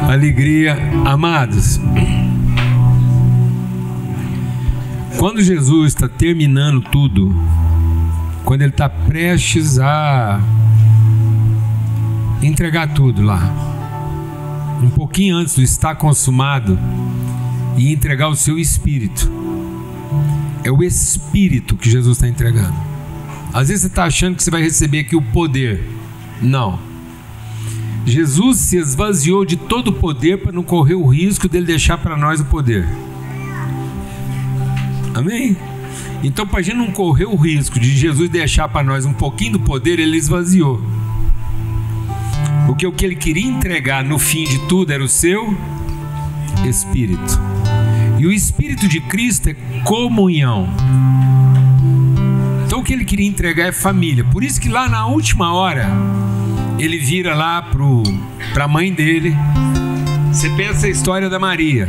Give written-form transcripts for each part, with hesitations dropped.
Alegria. Amados, quando Jesus está terminando tudo, quando Ele está prestes a entregar tudo lá, um pouquinho antes do estar consumado, e entregar o seu Espírito, é o Espírito que Jesus está entregando. Às vezes você está achando que você vai receber aqui o poder. Não. Jesus se esvaziou de todo o poder para não correr o risco dele deixar para nós o poder. Amém? Então, para a gente não correr o risco de Jesus deixar para nós um pouquinho do poder, ele esvaziou. Porque o que ele queria entregar no fim de tudo era o seu Espírito. E o Espírito de Cristo é comunhão. Então o que ele queria entregar é família. Por isso que lá na última hora ele vira lá para a mãe dele. Você pensa a história da Maria,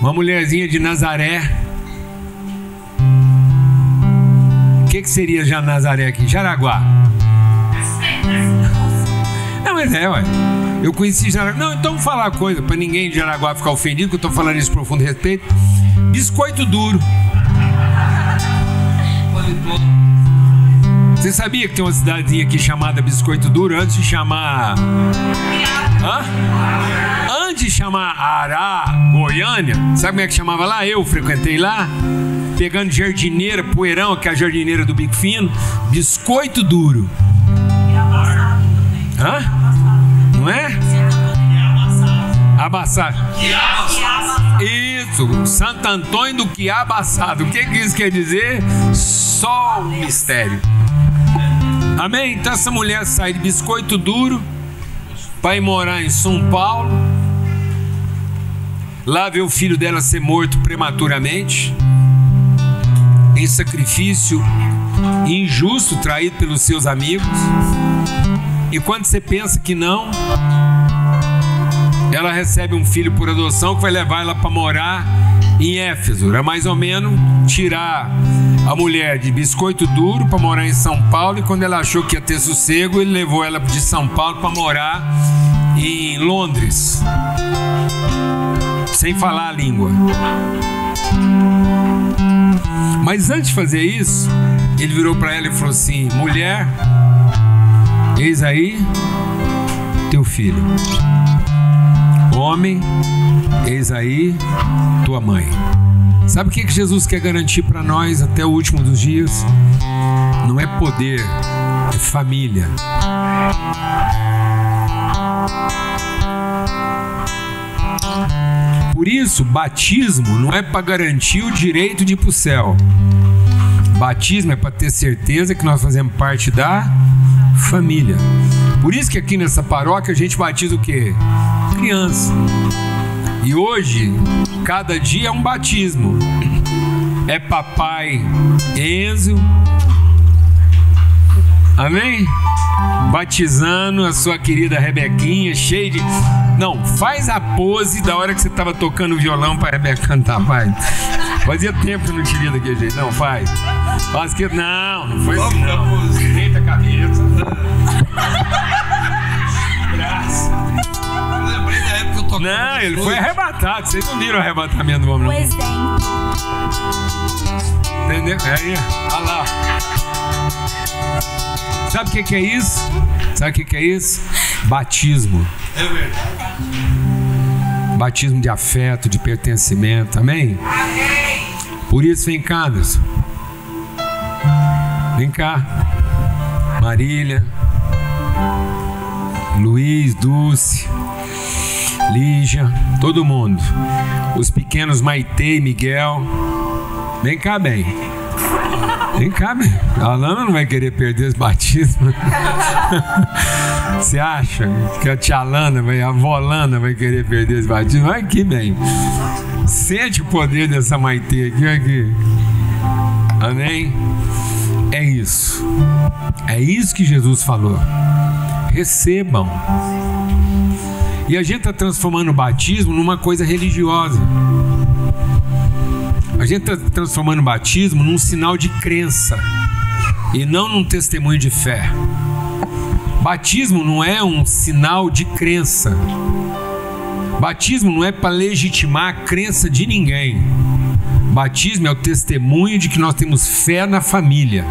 uma mulherzinha de Nazaré. O que seria já Nazaré aqui? Jaraguá. Não, mas ué. Eu conheci Jaraguá. Não, então vou falar uma coisa para ninguém de Jaraguá ficar ofendido, que eu estou falando isso com profundo respeito. Biscoito duro. Você sabia que tem uma cidadezinha aqui chamada Biscoito Duro antes de chamar... Antes de chamar Ará, Goiânia? Sabe como é que chamava lá? Eu frequentei lá, pegando jardineira, poeirão, que é a jardineira do Bico Fino. Biscoito Duro. Não é? Abaçado. Isso, Santo Antônio do Quiabo assado. O que isso quer dizer? Só um mistério. Amém? Então essa mulher sai de Biscoito Duro para ir morar em São Paulo. Lá vê o filho dela ser morto prematuramente, em sacrifício injusto, traído pelos seus amigos. E quando você pensa que não, ela recebe um filho por adoção que vai levar ela para morar em Éfeso. Era mais ou menos tirar a mulher de Biscoito Duro para morar em São Paulo, e quando ela achou que ia ter sossego, ele levou ela de São Paulo para morar em Londres, sem falar a língua. Mas antes de fazer isso, ele virou para ela e falou assim: mulher, eis aí teu filho. Homem, eis aí tua mãe. Sabe o que Jesus quer garantir para nós até o último dos dias? Não é poder, é família. Por isso, batismo não é para garantir o direito de ir para o céu. Batismo é para ter certeza que nós fazemos parte da família. Por isso que aqui nessa paróquia a gente batiza o quê? Criança. E hoje, cada dia é um batismo. É papai Enzo, amém? Batizando a sua querida Rebequinha, cheio de... Não, faz a pose da hora que você estava tocando o violão para a Rebeca cantar, pai. Fazia tempo que eu não te via daquele jeito. Não, pai. Faz que... Não foi assim, não. Deita a cabeça. Graça. Eu lembrei da época que eu tocava. Não, ele foi arrebatado. Vocês não viram o arrebatamento do homem, não? O exemplo. Entendeu? Aí, olha lá. Sabe o que é isso? Sabe o que é isso? Batismo. É verdade. Batismo de afeto, de pertencimento. Amém? Amém. Por isso, vem cá, Anderson. Vem cá. Marília, Luiz, Dulce, Lígia, todo mundo. Os pequenos Maitê e Miguel. Vem cá, bem. Vem cá, bem. A Alana não vai querer perder os batismos. Você acha que a tia Alana, a avó Alana vai querer perder os batismos? Vai aqui, bem. Sente o poder dessa Maitê aqui, aqui. Amém? É isso. É isso que Jesus falou. Recebam. E a gente está transformando o batismo numa coisa religiosa. A gente está transformando o batismo num sinal de crença e não num testemunho de fé. Batismo não é um sinal de crença. Batismo não é para legitimar a crença de ninguém. Batismo é o testemunho de que nós temos fé na família.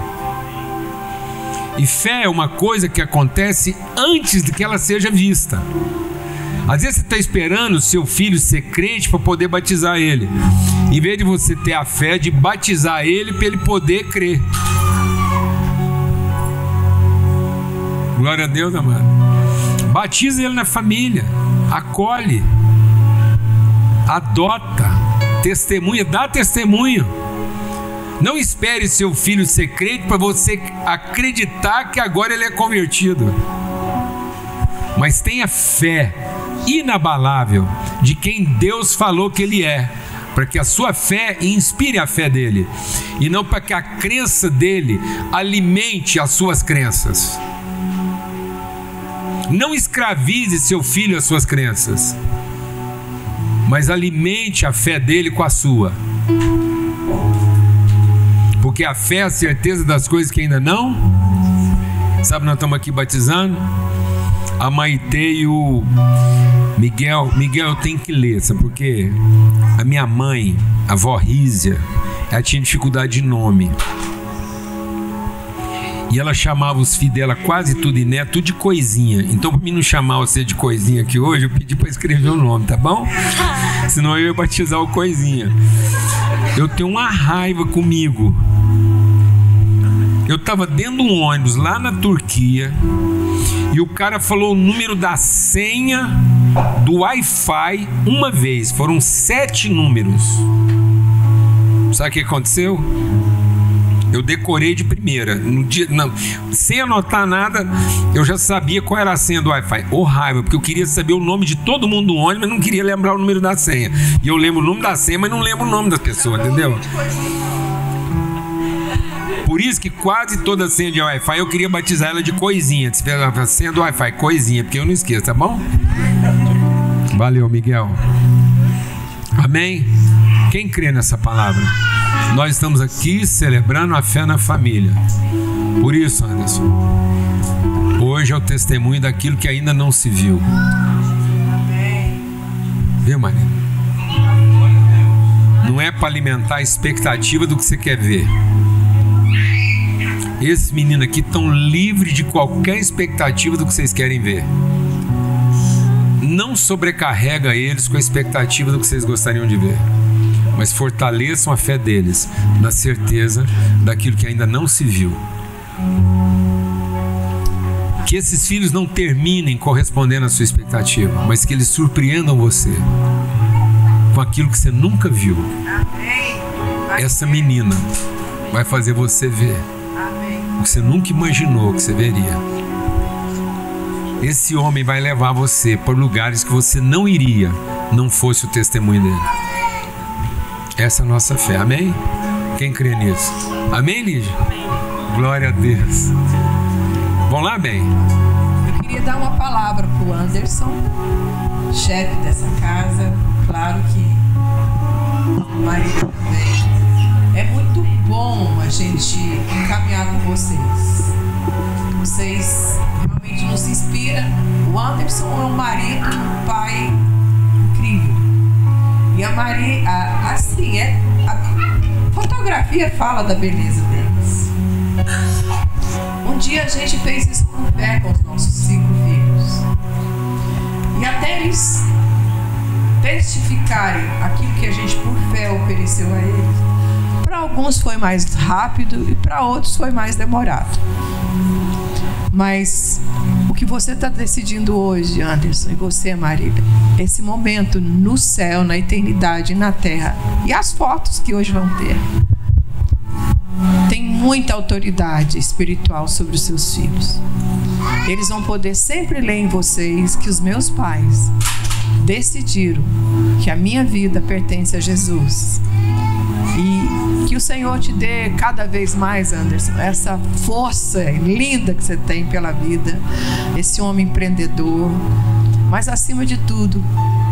E fé é uma coisa que acontece antes de que ela seja vista. Às vezes você está esperando o seu filho ser crente para poder batizar ele, em vez de você ter a fé de batizar ele para ele poder crer. Glória a Deus, amado. Batiza ele na família, acolhe, adota, testemunha, dá testemunho. Não espere seu filho ser crente para você acreditar que agora ele é convertido. Mas tenha fé inabalável de quem Deus falou que ele é, para que a sua fé inspire a fé dele, e não para que a crença dele alimente as suas crenças. Não escravize seu filho às suas crenças, mas alimente a fé dele com a sua. Porque a fé é a certeza das coisas que ainda não. Sabe, nós estamos aqui batizando a Maite e o Miguel. Miguel, eu tenho que ler, sabe? Porque a minha mãe, a avó Rízia, ela tinha dificuldade de nome. E ela chamava os filhos dela quase tudo, né? Tudo de coisinha. Então, para mim não chamar você de coisinha aqui hoje, eu pedi para escrever o nome, tá bom? Senão eu ia batizar o coisinha. Eu tenho uma raiva comigo. Eu estava dentro de um ônibus lá na Turquia e o cara falou o número da senha do Wi-Fi uma vez. Foram 7 números. Sabe o que aconteceu? Eu decorei de primeira. No dia, não, sem anotar nada, eu já sabia qual era a senha do Wi-Fi. Raiva, porque eu queria saber o nome de todo mundo do ônibus, mas não queria lembrar o número da senha. E eu lembro o nome da senha, mas não lembro o nome das pessoas, entendeu? Por isso que quase toda senha de Wi-Fi eu queria batizar ela de coisinha. A senha do Wi-Fi, coisinha, porque eu não esqueço, tá bom? Valeu, Miguel. Amém? Quem crê nessa palavra? Nós estamos aqui celebrando a fé na família. Por isso, Anderson, hoje é o testemunho daquilo que ainda não se viu. Viu, Maria? Não é para alimentar a expectativa do que você quer ver. Esses meninos aqui estão livres de qualquer expectativa do que vocês querem ver. Não sobrecarrega eles com a expectativa do que vocês gostariam de ver, mas fortaleçam a fé deles na certeza daquilo que ainda não se viu. Que esses filhos não terminem correspondendo à sua expectativa, mas que eles surpreendam você com aquilo que você nunca viu. Essa menina vai fazer você ver o que você nunca imaginou que você veria. Esse homem vai levar você por lugares que você não iria, não fosse o testemunho dele. Essa é a nossa fé, amém? Quem crê nisso? Amém, Lígia? Glória a Deus. Vamos lá, bem? Eu queria dar uma palavra para o Anderson, chefe dessa casa. Claro que o marido também. É muito bom a gente caminhar com vocês. Vocês realmente nos inspiram. O Anderson é um marido, um pai incrível. E a Maria, assim, a fotografia fala da beleza deles. Um dia a gente fez isso com fé com os nossos 5 filhos. E até eles testificarem aquilo que a gente por fé ofereceu a eles. Para alguns foi mais rápido e para outros foi mais demorado. Mas o que você está decidindo hoje, Anderson, e você, Marília, esse momento no céu, na eternidade, na terra, e as fotos que hoje vão ter, tem muita autoridade espiritual sobre os seus filhos. Eles vão poder sempre ler em vocês que os meus pais decidiram que a minha vida pertence a Jesus. E que o Senhor te dê cada vez mais, Anderson, essa força linda que você tem pela vida, esse homem empreendedor, mas acima de tudo,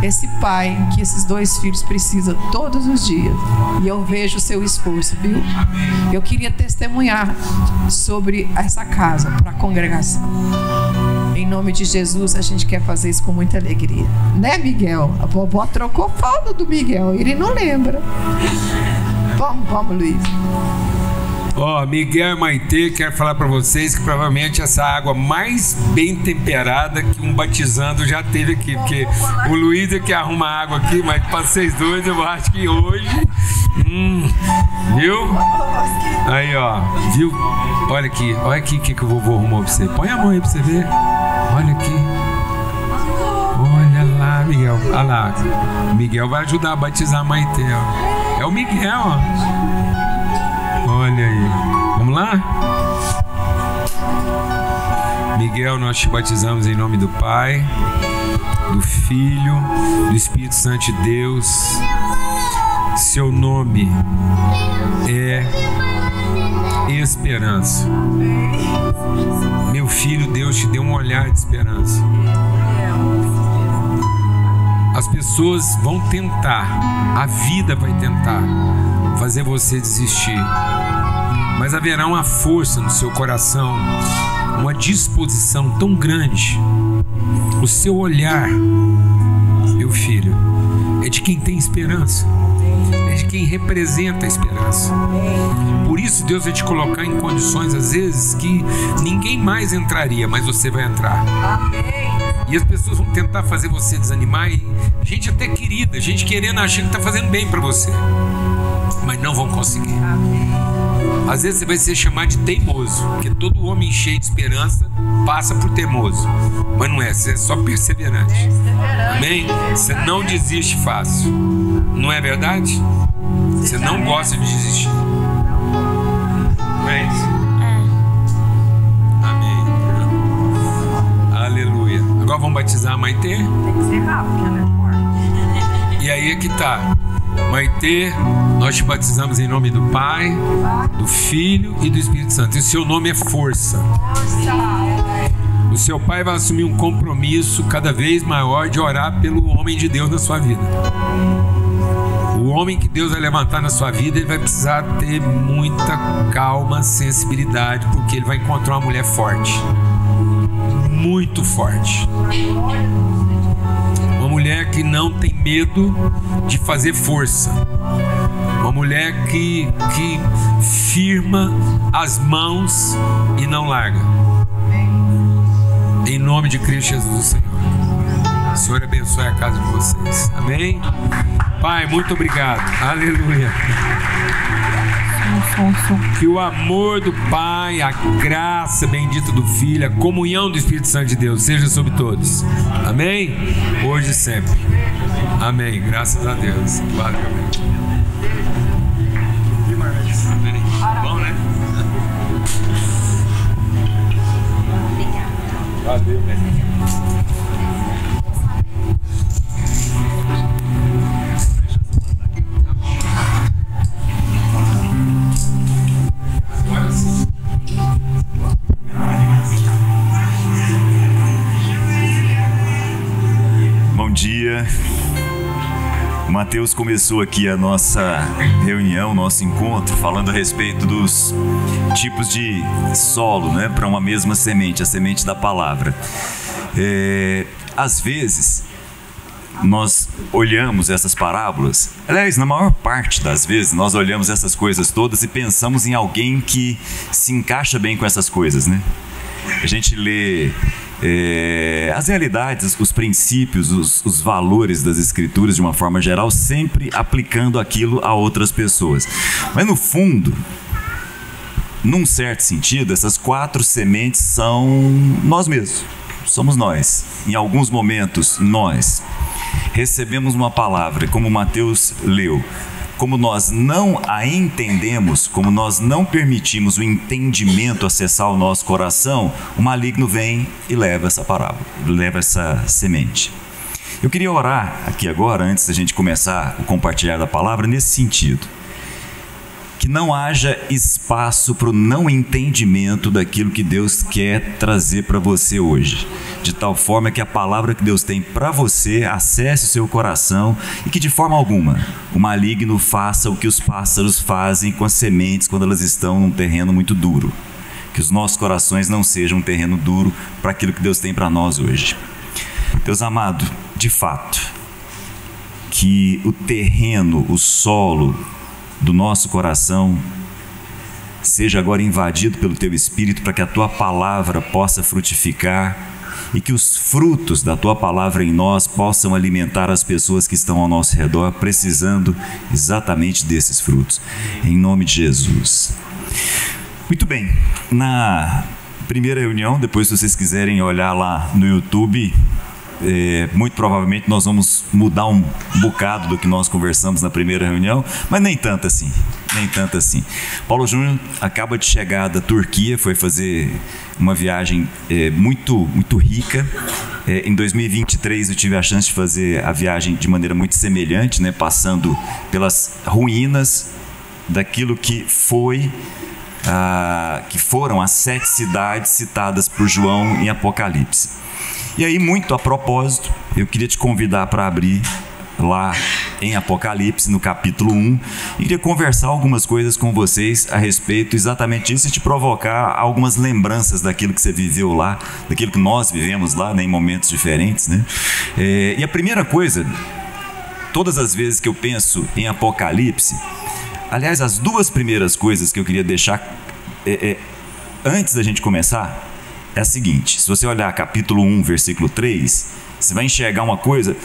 esse pai que esses 2 filhos precisam todos os dias. E eu vejo o seu esforço, viu? Eu queria testemunhar sobre essa casa para a congregação. em nome de Jesus, a gente quer fazer isso com muita alegria. Né, Miguel? A vovó trocou falda do Miguel, ele não lembra. Vamos, Luiz. Miguel e Maitê, quero falar para vocês que provavelmente essa água mais bem temperada que um batizando já teve aqui, porque o Luiz é que arruma água aqui, mas para vocês dois eu acho que hoje, viu? Aí, viu? Olha aqui que o vovô arrumou para você. Põe a mão aí para você ver. Olha aqui. Olha lá, Miguel. Olha lá. O Miguel vai ajudar a batizar a Maitê, ó. É o Miguel, ó. Olha aí. Vamos lá? Miguel, nós te batizamos em nome do Pai, do Filho, do Espírito Santo de Deus. Seu nome é esperança. Meu filho, Deus te deu um olhar de esperança. As pessoas vão tentar, a vida vai tentar fazer você desistir, mas haverá uma força no seu coração, uma disposição tão grande. O seu olhar, meu filho, é de quem tem esperança, é de quem representa a esperança. Por isso Deus vai te colocar em condições às vezes que ninguém mais entraria, mas você vai entrar. E as pessoas vão tentar fazer você desanimar, e gente até querida, gente querendo, achando que está fazendo bem para você, mas não vão conseguir. Às vezes você vai ser chamado de teimoso, porque todo homem cheio de esperança passa por teimoso, mas não é, você é só perseverante. Amém? Você não desiste fácil, não é verdade? Você não gosta de desistir, não é isso? Amém. Aleluia. Agora vamos batizar a Maitê? Tem que ser rápido, né? E aí é que tá. Maitê, nós te batizamos em nome do Pai, do Filho e do Espírito Santo. E o seu nome é força. O seu pai vai assumir um compromisso cada vez maior de orar pelo homem de Deus na sua vida. O homem que Deus vai levantar na sua vida, ele vai precisar ter muita calma, sensibilidade, porque ele vai encontrar uma mulher forte, muito forte. Uma mulher que não tem medo de fazer força. Uma mulher que firma as mãos e não larga. Em nome de Cristo Jesus, o Senhor. O Senhor abençoe a casa de vocês. Amém? Pai, muito obrigado. Aleluia. Que o amor do Pai, a graça bendita do Filho, a comunhão do Espírito Santo de Deus seja sobre todos. Amém? Hoje e sempre. Amém. Graças a Deus. Valeu. Bom, né? Valeu, velho. Bom dia. O Mateus começou aqui a nossa reunião, nosso encontro, falando a respeito dos tipos de solo, né, para uma mesma semente, a semente da palavra. Às vezes, nós olhamos essas parábolas, aliás, na maior parte das vezes, nós olhamos essas coisas todas e pensamos em alguém que se encaixa bem com essas coisas, né? A gente lê as realidades, os princípios, os valores das escrituras de uma forma geral, sempre aplicando aquilo a outras pessoas. Mas no fundo, num certo sentido, essas 4 sementes são nós mesmos, somos nós. Em alguns momentos nós recebemos uma palavra, como Mateus leu, como nós não a entendemos, como nós não permitimos o entendimento acessar o nosso coração, o maligno vem e leva essa parábola, leva essa semente. Eu queria orar aqui agora, antes da gente começar o compartilhar da palavra, nesse sentido. Que não haja espaço para o não entendimento daquilo que Deus quer trazer para você hoje. De tal forma que a palavra que Deus tem para você acesse o seu coração e que de forma alguma o maligno faça o que os pássaros fazem com as sementes quando elas estão num terreno muito duro. que os nossos corações não sejam um terreno duro para aquilo que Deus tem para nós hoje. Deus amado, de fato, que o terreno, o solo do nosso coração seja agora invadido pelo Teu Espírito, para que a Tua palavra possa frutificar e que os frutos da Tua palavra em nós possam alimentar as pessoas que estão ao nosso redor, precisando exatamente desses frutos. Em nome de Jesus. Muito bem, na primeira reunião, depois se vocês quiserem olhar lá no YouTube, muito provavelmente nós vamos mudar um bocado do que nós conversamos na primeira reunião, mas nem tanto assim. Paulo Júnior acaba de chegar da Turquia, foi fazer uma viagem muito rica. Em 2023 eu tive a chance de fazer a viagem de maneira muito semelhante, né, passando pelas ruínas daquilo que foram as 7 cidades citadas por João em Apocalipse. E aí, muito a propósito, eu queria te convidar para abrir lá em Apocalipse, no capítulo 1, e queria conversar algumas coisas com vocês a respeito exatamente disso e te provocar algumas lembranças daquilo que você viveu lá, daquilo que nós vivemos lá, né, em momentos diferentes, né? E a primeira coisa, todas as vezes que eu penso em Apocalipse, aliás, as 2 primeiras coisas que eu queria deixar antes da gente começar é a seguinte: se você olhar capítulo 1, versículo 3, você vai enxergar uma coisa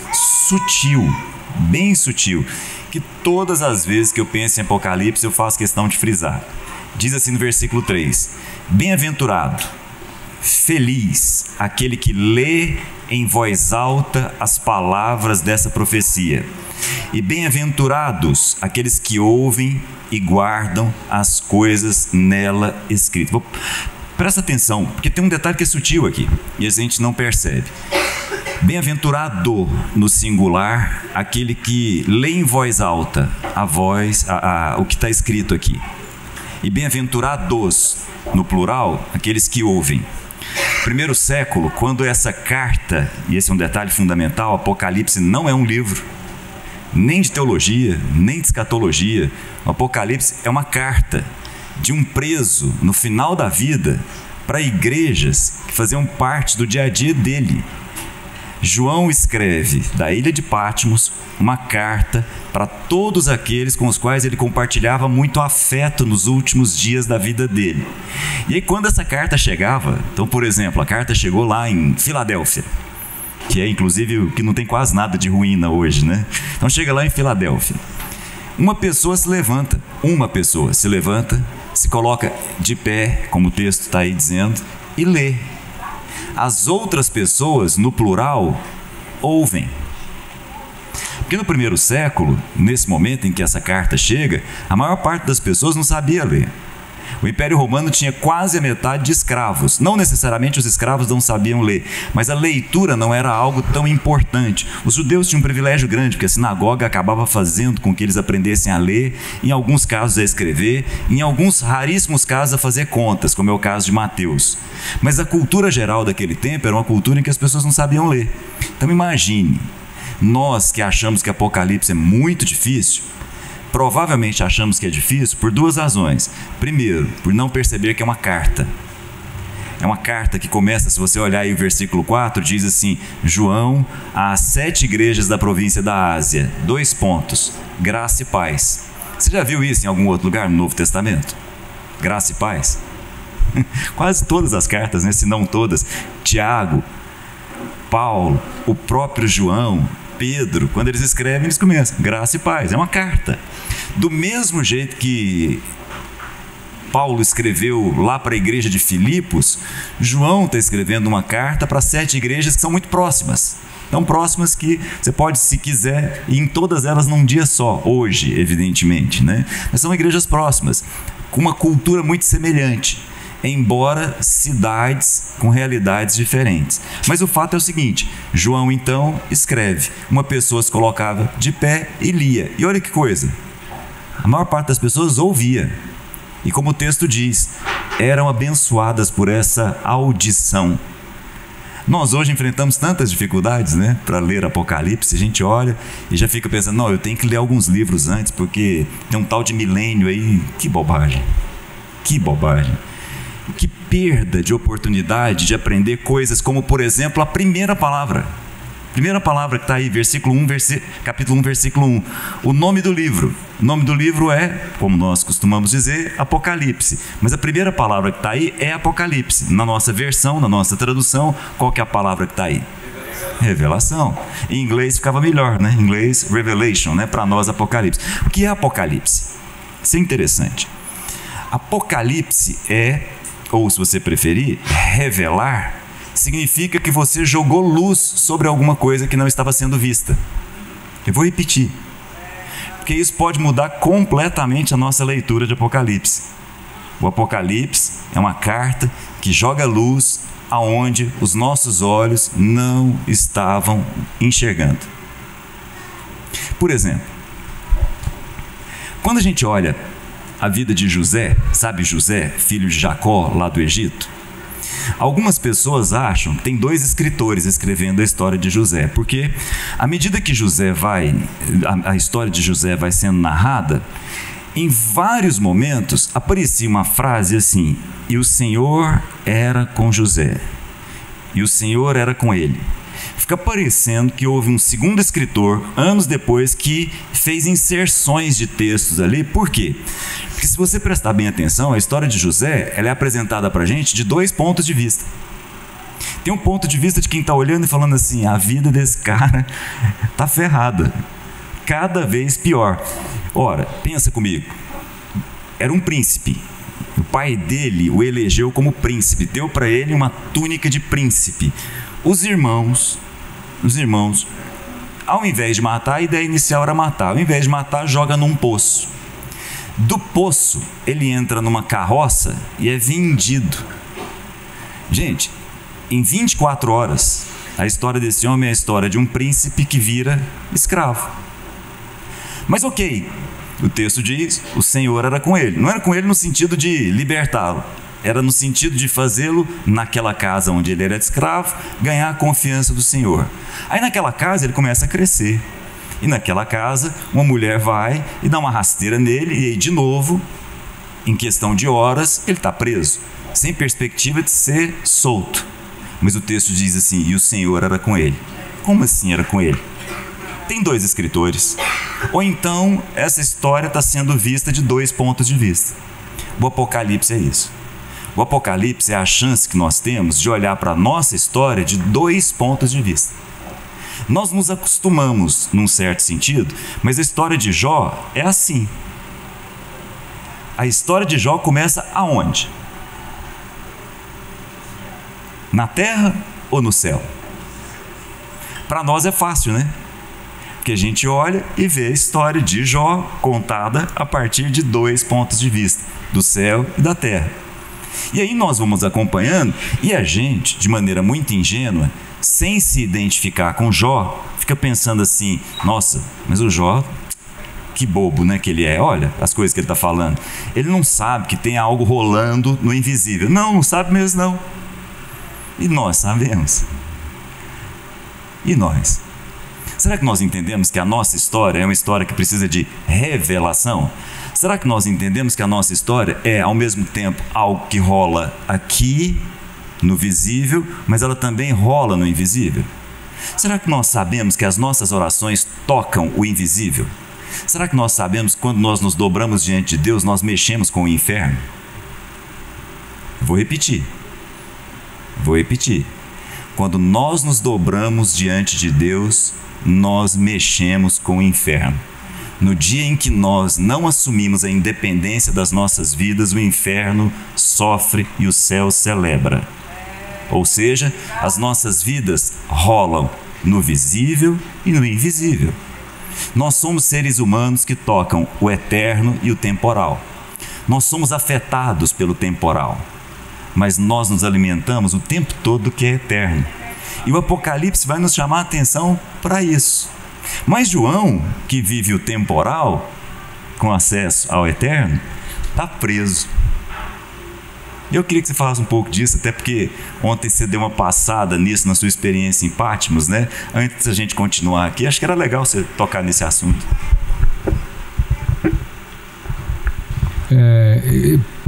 sutil, bem sutil, que todas as vezes que eu penso em Apocalipse eu faço questão de frisar. Diz assim no versículo 3: bem-aventurado, feliz aquele que lê em voz alta as palavras dessa profecia, e bem-aventurados aqueles que ouvem e guardam as coisas nela escritas. Presta atenção, porque tem um detalhe que é sutil aqui e a gente não percebe. Bem-aventurado no singular, aquele que lê em voz alta o que está escrito aqui. E bem-aventurados no plural, aqueles que ouvem. Primeiro século, quando essa carta, e esse é um detalhe fundamental, Apocalipse não é um livro, nem de teologia, nem de escatologia. O Apocalipse é uma carta de um preso no final da vida para igrejas que faziam parte do dia a dia dele. João escreve da ilha de Patmos uma carta para todos aqueles com os quais ele compartilhava muito afeto nos últimos dias da vida dele. E aí, quando essa carta chegava, então, por exemplo, a carta chegou lá em Filadélfia, que é inclusive o que não tem quase nada de ruína hoje, né? Então chega lá em Filadélfia, uma pessoa se levanta, se coloca de pé, como o texto está aí dizendo, e lê. As outras pessoas, no plural, ouvem. Porque no primeiro século, nesse momento em que essa carta chega, a maior parte das pessoas não sabia ler. O Império Romano tinha quase a metade de escravos. Não necessariamente os escravos não sabiam ler, mas a leitura não era algo tão importante. Os judeus tinham um privilégio grande, porque a sinagoga acabava fazendo com que eles aprendessem a ler, em alguns casos a escrever, em alguns raríssimos casos a fazer contas, como é o caso de Mateus. Mas a cultura geral daquele tempo era uma cultura em que as pessoas não sabiam ler. Então imagine, nós que achamos que Apocalipse é muito difícil, provavelmente achamos que é difícil por 2 razões. Primeiro, por não perceber que é uma carta. É uma carta que começa, se você olhar aí o versículo 4, diz assim: João às 7 igrejas da província da Ásia, : graça e paz. Você já viu isso em algum outro lugar no Novo Testamento? Graça e paz? Quase todas as cartas, né? Se não todas. Tiago, Paulo, o próprio João, Pedro, quando eles escrevem, eles começam: graça e paz. É uma carta. Do mesmo jeito que Paulo escreveu lá para a igreja de Filipos, João está escrevendo uma carta para 7 igrejas que são muito próximas. Tão próximas que você pode, se quiser, ir em todas elas num dia só, hoje, evidentemente, né? Mas são igrejas próximas, com uma cultura muito semelhante, embora cidades com realidades diferentes. Mas o fato é o seguinte: João então escreve, uma pessoa se colocava de pé e lia. E olha que coisa, a maior parte das pessoas ouvia. E como o texto diz, eram abençoadas por essa audição. Nós hoje enfrentamos tantas dificuldades, né, para ler Apocalipse. A gente olha e já fica pensando: não, eu tenho que ler alguns livros antes, porque tem um tal de milênio aí. Que bobagem, que bobagem. Que perda de oportunidade de aprender coisas como, por exemplo, a primeira palavra. Primeira palavra que está aí, capítulo 1, versículo 1. O nome do livro. O nome do livro é, como nós costumamos dizer, Apocalipse. Mas a primeira palavra que está aí é Apocalipse. Na nossa versão, na nossa tradução, qual que é a palavra que está aí? Revelação. Em inglês ficava melhor, né? Em inglês, revelation, né? Para nós, Apocalipse. O que é Apocalipse? Isso é interessante. Apocalipse é, ou se você preferir, revelar, significa que você jogou luz sobre alguma coisa que não estava sendo vista. Eu vou repetir, porque isso pode mudar completamente a nossa leitura de Apocalipse. O Apocalipse é uma carta que joga luz aonde os nossos olhos não estavam enxergando. Por exemplo, quando a gente olha a vida de José, sabe José, filho de Jacó, lá do Egito? Algumas pessoas acham que tem dois escritores escrevendo a história de José, porque à medida que a história de José vai sendo narrada, em vários momentos aparecia uma frase assim: e o Senhor era com José, e o Senhor era com ele. Fica parecendo que houve um segundo escritor, anos depois, que fez inserções de textos ali. Por quê? Porque se você prestar bem atenção, a história de José, ela é apresentada para a gente de dois pontos de vista. Tem um ponto de vista de quem está olhando e falando assim: a vida desse cara está ferrada, cada vez pior. Ora, pensa comigo, era um príncipe, o pai dele o elegeu como príncipe, deu para ele uma túnica de príncipe. Os irmãos, ao invés de matar, a ideia inicial era matar, ao invés de matar, joga num poço. Do poço, ele entra numa carroça e é vendido. Gente, em 24 horas, a história desse homem é a história de um príncipe que vira escravo. Mas ok, o texto diz, o Senhor era com ele. Não era com ele no sentido de libertá-lo, era no sentido de fazê-lo, naquela casa onde ele era escravo, ganhar a confiança do Senhor. Aí naquela casa ele começa a crescer. E naquela casa, uma mulher vai e dá uma rasteira nele, e aí de novo, em questão de horas, ele está preso, sem perspectiva de ser solto. Mas o texto diz assim: e o Senhor era com ele. Como assim era com ele? Tem dois escritores. Ou então, essa história está sendo vista de dois pontos de vista. O Apocalipse é isso. O Apocalipse é a chance que nós temos de olhar para a nossa história de dois pontos de vista. Nós nos acostumamos, num certo sentido, mas a história de Jó é assim. A história de Jó começa aonde? Na terra ou no céu? Para nós é fácil, né? Porque a gente olha e vê a história de Jó contada a partir de dois pontos de vista, do céu e da terra. E aí nós vamos acompanhando, e a gente, de maneira muito ingênua, sem se identificar com Jó, fica pensando assim: nossa, mas o Jó, que bobo, né, que ele é. Olha as coisas que ele está falando. Ele não sabe que tem algo rolando no invisível. Não sabe mesmo não. E nós sabemos. E nós? Será que nós entendemos que a nossa história é uma história que precisa de revelação? Será que nós entendemos que a nossa história é, ao mesmo tempo, algo que rola aqui, no visível, mas ela também rola no invisível? Será que nós sabemos que as nossas orações tocam o invisível? Será que nós sabemos que quando nós nos dobramos diante de Deus, nós mexemos com o inferno? Vou repetir. Quando nós nos dobramos diante de Deus, nós mexemos com o inferno. No dia em que nós não assumimos a independência das nossas vidas, o inferno sofre e o céu celebra. Ou seja, as nossas vidas rolam no visível e no invisível. Nós somos seres humanos que tocam o eterno e o temporal. Nós somos afetados pelo temporal, mas nós nos alimentamos o tempo todo do que é eterno. E o Apocalipse vai nos chamar a atenção para isso. Mas João, que vive o temporal, com acesso ao eterno, está preso. Eu queria que você falasse um pouco disso, até porque ontem você deu uma passada nisso na sua experiência em Patmos, né? Antes da gente continuar aqui, acho que era legal você tocar nesse assunto.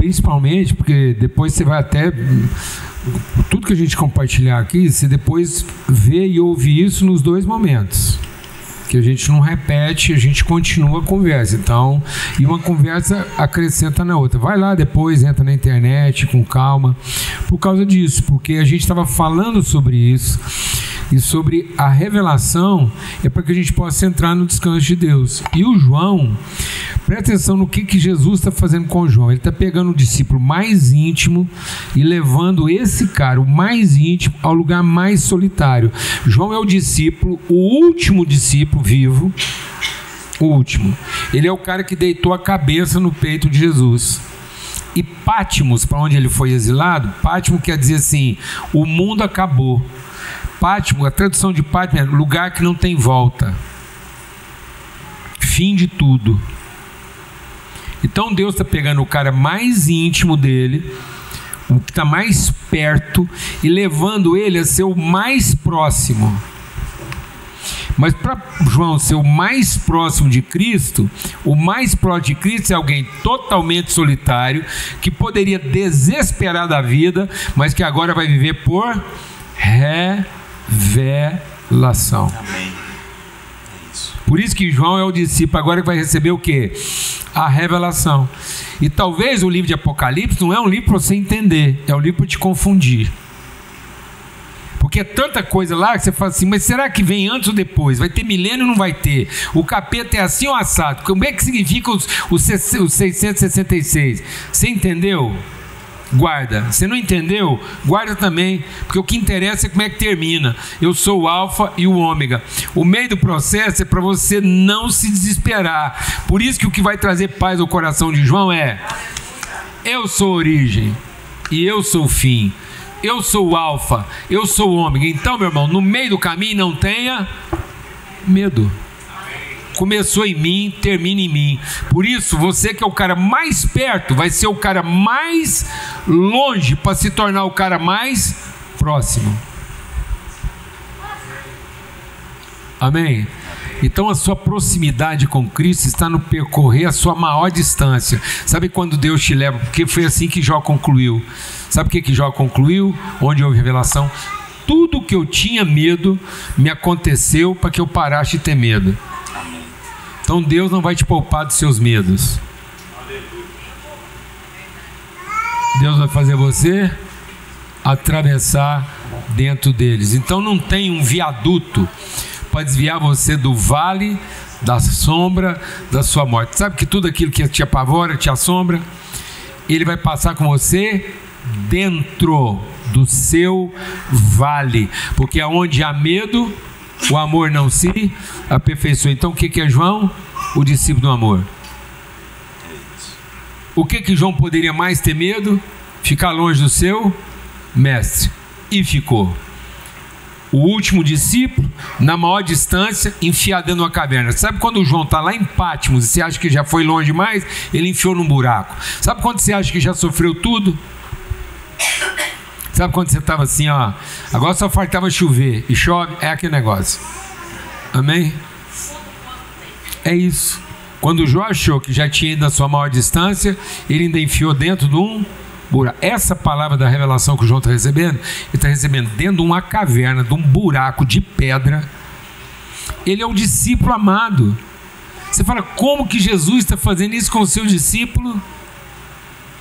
principalmente porque depois você vai até... Tudo que a gente compartilhar aqui, você depois vê e ouve isso nos dois momentos. Que a gente não repete, a gente continua a conversa. Então, e uma conversa acrescenta na outra. Vai lá depois, entra na internet com calma. Por causa disso, porque a gente estava falando sobre isso. E sobre a revelação é para que a gente possa entrar no descanso de Deus. E o João, presta atenção no que Jesus está fazendo com o João. Ele está pegando o discípulo mais íntimo e levando esse cara, o mais íntimo, ao lugar mais solitário. João é o discípulo, o último discípulo vivo, o último. Ele é o cara que deitou a cabeça no peito de Jesus. E Pátimos, para onde ele foi exilado, Pátimos quer dizer assim, o mundo acabou. Pátimos, a tradução de Pátimos é lugar que não tem volta. Fim de tudo. Então Deus está pegando o cara mais íntimo dele, o que está mais perto, e levando ele a ser o mais próximo. Mas para João ser o mais próximo de Cristo, o mais próximo de Cristo é alguém totalmente solitário, que poderia desesperar da vida, mas que agora vai viver por revelação. Amém. É isso. Por isso que João é o discípulo agora que vai receber o quê? A revelação. E talvez o livro de Apocalipse não é um livro para você entender, é um livro para te confundir. Porque é tanta coisa lá que você fala assim, mas será que vem antes ou depois? Vai ter milênio ou não vai ter? O capeta é assim ou assado? Como é que significa os 666? Você entendeu? Guarda. Você não entendeu? Guarda também, porque o que interessa é como é que termina. Eu sou o alfa e o ômega. O meio do processo é para você não se desesperar. Por isso que o que vai trazer paz ao coração de João é: eu sou a origem e eu sou o fim. Eu sou o alfa, eu sou o ômega. Então, meu irmão, no meio do caminho não tenha medo. Começou em mim, termina em mim. Por isso, você que é o cara mais perto, vai ser o cara mais longe para se tornar o cara mais próximo. Amém? Então a sua proximidade com Cristo está no percorrer a sua maior distância. Sabe quando Deus te leva? Porque foi assim que Jó concluiu. Sabe o que Jó concluiu? Onde houve revelação? Tudo que eu tinha medo me aconteceu para que eu parasse de ter medo. Então Deus não vai te poupar dos seus medos. Deus vai fazer você atravessar dentro deles. Então não tem um viaduto para desviar você do vale da sombra da sua morte. Sabe que tudo aquilo que te apavora, te assombra, ele vai passar com você dentro do seu vale, porque aonde há medo, o amor não se aperfeiçoa. Então o que é João? O discípulo do amor. O que João poderia mais ter medo? Ficar longe do seu mestre. E ficou. O último discípulo, na maior distância, enfiado dentro de uma caverna. Sabe quando o João está lá em Pátimos e você acha que já foi longe demais? Ele enfiou num buraco. Sabe quando você acha que já sofreu tudo? Sabe quando você estava assim, ó, agora só faltava chover e chove? É aquele negócio. Amém? É isso. Quando o Jó achou que já tinha ido na sua maior distância, ele ainda enfiou dentro de um buraco. Essa palavra da revelação que o João está recebendo, ele está recebendo dentro de uma caverna, de um buraco de pedra. Ele é um discípulo amado. Você fala, como que Jesus está fazendo isso com o seu discípulo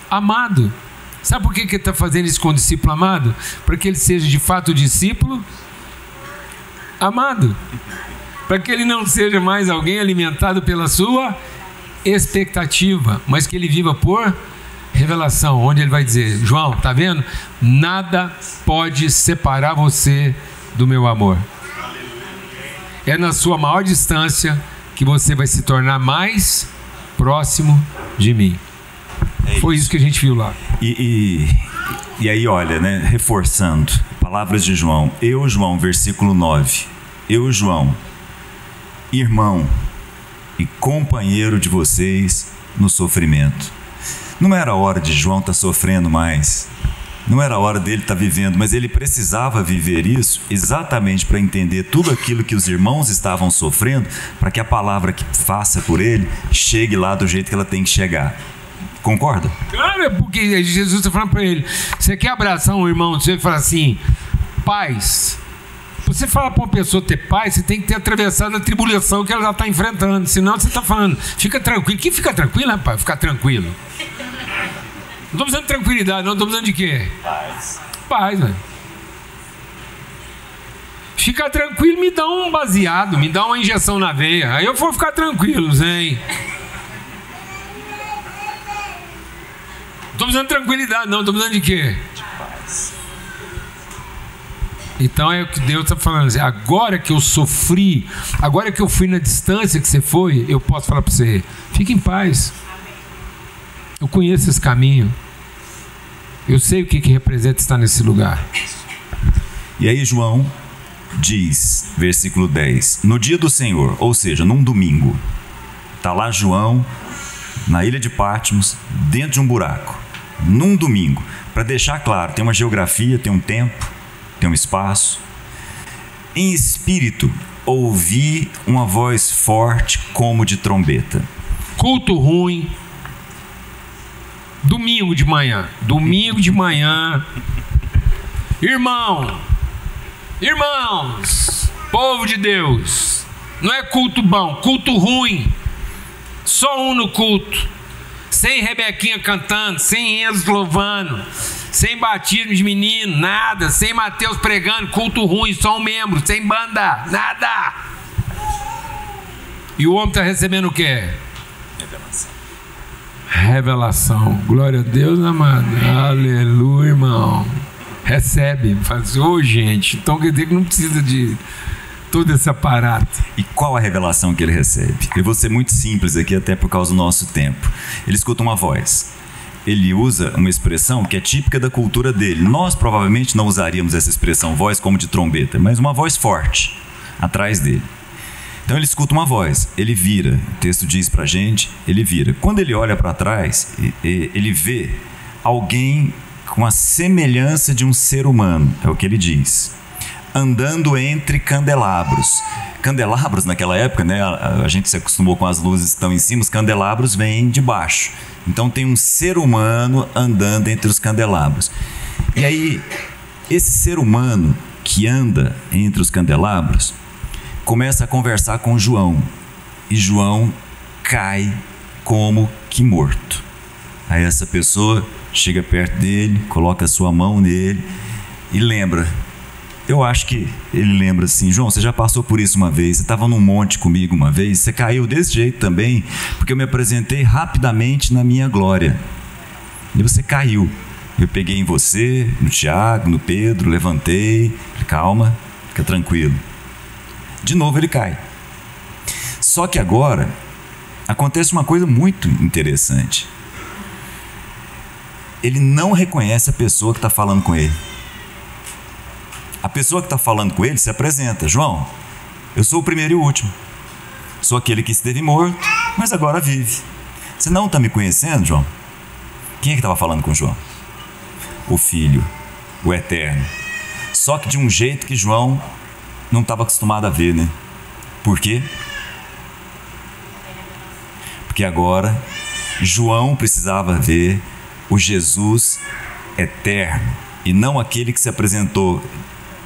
amado? Sabe por que ele está fazendo isso com o discípulo amado? Para que ele seja de fato o discípulo amado. Para que ele não seja mais alguém alimentado pela sua expectativa, mas que ele viva por revelação, onde ele vai dizer, João, tá vendo? Nada pode separar você do meu amor. É na sua maior distância que você vai se tornar mais próximo de mim. Foi isso que a gente viu lá. E aí, olha, né, reforçando, palavras de João. Eu, João, versículo 9. Eu, João, irmão e companheiro de vocês no sofrimento. Não era hora de João estar sofrendo mais. Não era hora dele estar vivendo, mas ele precisava viver isso exatamente para entender tudo aquilo que os irmãos estavam sofrendo, para que a palavra que faça por ele chegue lá do jeito que ela tem que chegar. Concorda? Claro, é porque Jesus está falando para ele: você quer abraçar um irmão, você fala assim, paz. Você fala para uma pessoa ter paz, você tem que ter atravessado a tribulação que ela já está enfrentando. Senão você está falando, fica tranquilo. Que fica tranquilo, rapaz? Ficar tranquilo. Não estou precisando de tranquilidade, não. Estou precisando de quê? Paz, velho. Fica tranquilo, me dá um baseado, me dá uma injeção na veia. Aí eu vou ficar tranquilo, Zen. Não estou precisando de tranquilidade, não. Estou precisando de quê? De paz. Então é o que Deus está falando assim, agora que eu sofri, agora que eu fui na distância que você foi, eu posso falar para você, fique em paz. Eu conheço esse caminho. Eu sei o que representa estar nesse lugar. E aí João diz, versículo 10, no dia do Senhor, ou seja, num domingo, está lá João na ilha de Patmos, dentro de um buraco, num domingo, para deixar claro, tem uma geografia, tem um tempo, tem um espaço. Em espírito, ouvi uma voz forte como de trombeta. Culto ruim. Domingo de manhã. Irmãos, povo de Deus, não é culto bom, culto ruim. Só um no culto. Sem Rebequinha cantando, sem Enzo louvando, sem batismo de menino, nada. Sem Mateus pregando, culto ruim, só um membro, sem banda, nada. E o homem está recebendo o quê? Revelação. Glória a Deus, amado. Aleluia, irmão. Recebe. Faz, gente, então quer dizer que não precisa de todo esse aparato. E qual a revelação que ele recebe? Eu vou ser muito simples aqui, até por causa do nosso tempo. Ele escuta uma voz. Ele usa uma expressão que é típica da cultura dele. Nós provavelmente não usaríamos essa expressão voz como de trombeta, mas uma voz forte atrás dele. Então ele escuta uma voz, ele vira, o texto diz pra gente, ele vira. Quando ele olha para trás, ele vê alguém com a semelhança de um ser humano, é o que ele diz, andando entre candelabros. Candelabros naquela época, né, a gente se acostumou com as luzes que estão em cima, os candelabros vêm de baixo. Então tem um ser humano andando entre os candelabros. E aí, esse ser humano que anda entre os candelabros começa a conversar com João. E João cai como que morto. Aí essa pessoa chega perto dele, coloca a sua mão nele e lembra. Eu acho que ele lembra assim, João, você já passou por isso uma vez, você estava num monte comigo uma vez, você caiu desse jeito também, porque eu me apresentei rapidamente na minha glória. E você caiu. Eu peguei em você, no Tiago, no Pedro, levantei, calma, fica tranquilo. De novo ele cai. Só que agora acontece uma coisa muito interessante. Ele não reconhece a pessoa que está falando com ele. A pessoa que está falando com ele se apresenta. João, eu sou o primeiro e o último. Sou aquele que esteve morto, mas agora vive. Você não está me conhecendo, João? Quem é que estava falando com João? O Filho, o Eterno. Só que de um jeito que João não estava acostumado a ver, né? Por quê? Porque agora João precisava ver o Jesus eterno e não aquele que se apresentou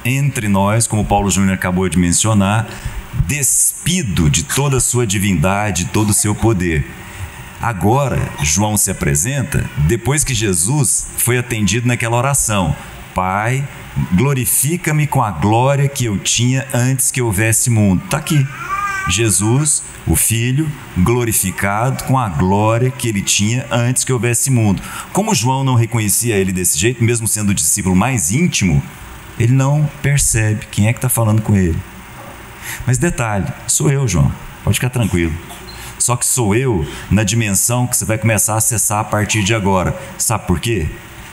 entre nós, como Paulo Júnior acabou de mencionar, despido de toda a sua divindade, todo o seu poder. Agora João se apresenta depois que Jesus foi atendido naquela oração: Pai, glorifica-me com a glória que eu tinha antes que houvesse mundo. Está aqui, Jesus, o Filho, glorificado com a glória que ele tinha antes que houvesse mundo. Como João não reconhecia ele desse jeito, mesmo sendo o discípulo mais íntimo, ele não percebe quem é que está falando com ele. Mas detalhe, sou eu, João, pode ficar tranquilo. Só que sou eu na dimensão que você vai começar a acessar a partir de agora. Sabe por quê?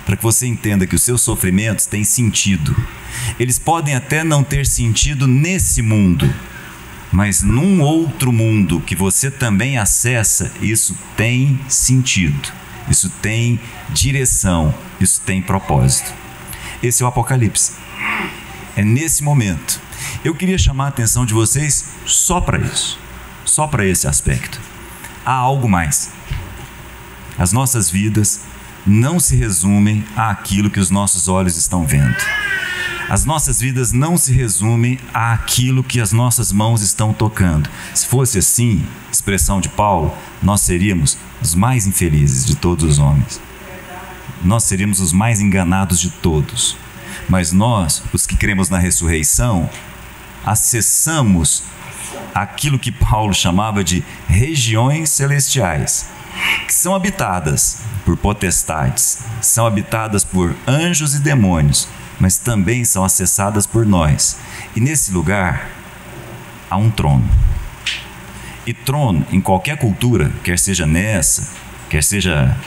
Para que você entenda que os seus sofrimentos têm sentido. Eles podem até não ter sentido nesse mundo, mas num outro mundo que você também acessa, isso tem sentido, isso tem direção, isso tem propósito. Esse é o Apocalipse. É nesse momento. Eu queria chamar a atenção de vocês só para isso, só para esse aspecto. Há algo mais. As nossas vidas não se resumem àquilo que os nossos olhos estão vendo. As nossas vidas não se resumem àquilo que as nossas mãos estão tocando. Se fosse assim, expressão de Paulo, nós seríamos os mais infelizes de todos os homens. Nós seríamos os mais enganados de todos. Mas nós, os que cremos na ressurreição, acessamos aquilo que Paulo chamava de regiões celestiais, que são habitadas por potestades, são habitadas por anjos e demônios, mas também são acessadas por nós. E nesse lugar há um trono. E trono, em qualquer cultura, quer seja nessa, quer seja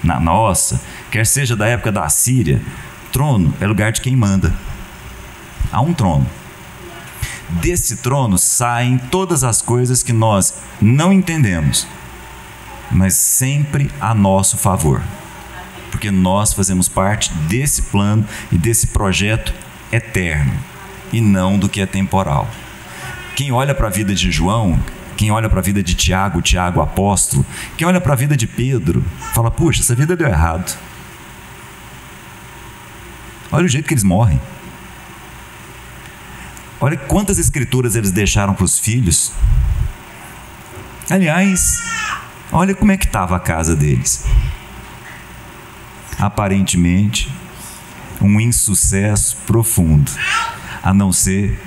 na nossa, quer seja da época da Assíria, trono é lugar de quem manda. Há um trono. Desse trono saem todas as coisas que nós não entendemos, mas sempre a nosso favor, porque nós fazemos parte desse plano e desse projeto eterno, e não do que é temporal. Quem olha para a vida de João, quem olha para a vida de Tiago, Tiago apóstolo, quem olha para a vida de Pedro, fala: puxa, essa vida deu errado. Olha o jeito que eles morrem. Olha quantas escrituras eles deixaram para os filhos. Aliás, olha como é que estava a casa deles. Aparentemente, um insucesso profundo, a não ser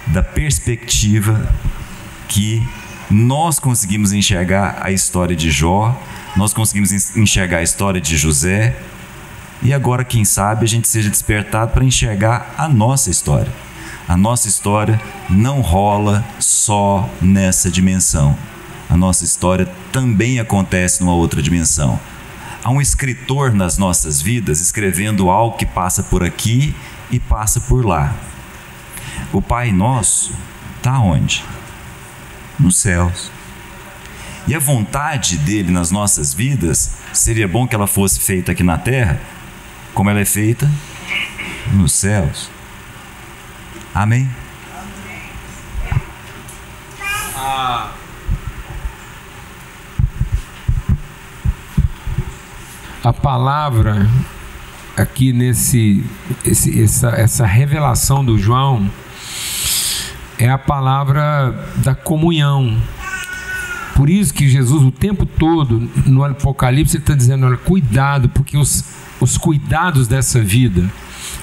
da perspectiva que nós conseguimos enxergar a história de Jó, nós conseguimos enxergar a história de José, e agora, quem sabe, a gente seja despertado para enxergar a nossa história. A nossa história não rola só nessa dimensão. A nossa história também acontece numa outra dimensão. Há um escritor nas nossas vidas escrevendo algo que passa por aqui e passa por lá. O Pai Nosso está onde? Nos céus. E a vontade dele nas nossas vidas, seria bom que ela fosse feita aqui na terra, como ela é feita nos céus. Amém? A palavra aqui essa revelação do João é a palavra da comunhão. Por isso que Jesus o tempo todo no Apocalipse está dizendo: olha, cuidado, porque os cuidados dessa vida,